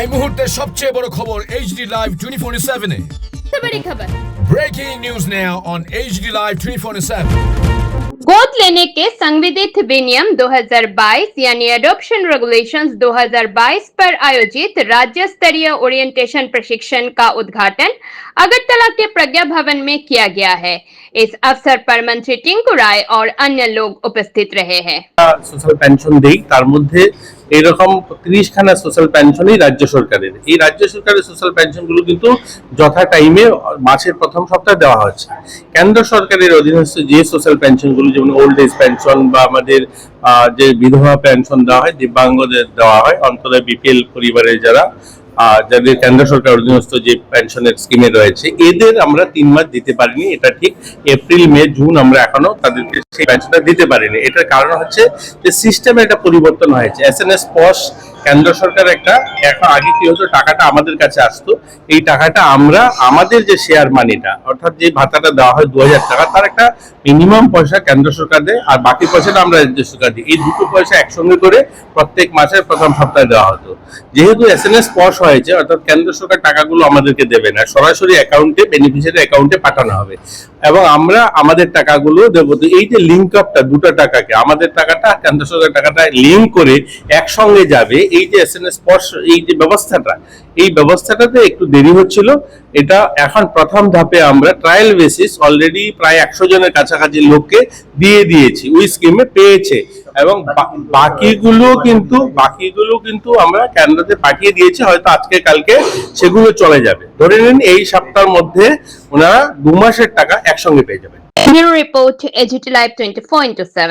এই মুহূর্তের সবচেয়ে বড় খবর HD Live 24/7 এ। बड़ी खबर। Breaking news now on HD Live 24/7। गोद लेने के संविधित विनियम 2022 यानी एडॉप्शन रेगुलेशंस 2022 पर आयोजित राज्य स्तरीय ओरिएंटेशन प्रशिक्षण का उद्घाटन अगरतला के प्रज्ञा भवन में किया गया है। इस अवसर पर मंत्री टिंकू राय और अन्य लोग उपस्थित रहे हैं। সোশ্যাল পেনশন দেই, তার মধ্যে এরকম 30 খানা সোশ্যাল পেনশনই রাজ্য সরকারের। এই রাজ্য সরকারের সোশ্যাল পেনশনগুলো কিন্তু যথা টাইমে মাসের প্রথম সপ্তাহে দেওয়া হচ্ছে। কেন্দ্র সরকারের অধীনস্থ যে সোশ্যাল পেনশনগুলো যেমন ওল্ড এজ পেনশন বা আমাদের যে বিধবা পেনশন দেওয়া হয়, দিব্যাঙ্গদের দেওয়া হয়, অন্তত বিপিএল পরিবারের যাদের কেন্দ্র সরকার অধীনস্থ যে পেনশনের স্কিমে রয়েছে, এদের আমরা 3 মাস দিতে পারিনি। এটা ঠিক, এপ্রিল মে জুন আমরা এখনো তাদেরকে সেই পেনশনটা দিতে পারিনি। এটার কারণ হচ্ছে যে সিস্টেমে একটা পরিবর্তন হয়েছে। SNS পস কেন্দ্র সরকার এখন আগে কি হতো, টাকাটা আমাদের কাছে আসতো, এই টাকাটা আমরা আমাদের যে শেয়ার মানিটা অর্থাৎ যে ভাতাটা দেওয়া হয় 2000 টাকা, তার একটা মিনিমাম পয়সা কেন্দ্র সরকার দেয় আর বাকি পয়সাটা আমরা রাজ্য সরকার দিই। এই দুটো পয়সা একসঙ্গে করে প্রত্যেক মাসের প্রথম সপ্তাহে দেওয়া হতো। যেহেতু SNS পস হয়েছে, অর্থাৎ কেন্দ্র সরকার টাকাগুলো আমাদেরকে দেবে না, সরাসরি অ্যাকাউন্টে বেনিফিশিয়ারি অ্যাকাউন্টে পাঠানো হবে এবং আমরা আমাদের টাকাগুলো দেবো। তো এই যে লিঙ্ক আপটা দুটো টাকাকে, আমাদের টাকাটা কেন্দ্র সরকার টাকাটা লিঙ্ক করে একসঙ্গে যাবে, এই যে SNS পস এই যে এই ব্যবস্থাটাতে একটু দেরি হচ্ছিল। এটা এখন প্রথম ধাপে আমরা ট্রায়াল বেসিস অলরেডি প্রায় 100 জনের কাছাকাছি লোককে দিয়ে দিয়েছি, ওই স্কিমে পেয়েছে এবং বাকিগুলো কিন্তু আমরা কেন্দ্রতে পাঠিয়ে দিয়েছি। হয়তো আজকে কালকে সেগুলো চলে যাবে। ধরে নিন এই সপ্তাহের মধ্যে ওনারা 2 মাসের টাকা একসঙ্গে পেয়ে যাবেন। Bureau report, AGT Live 24/7।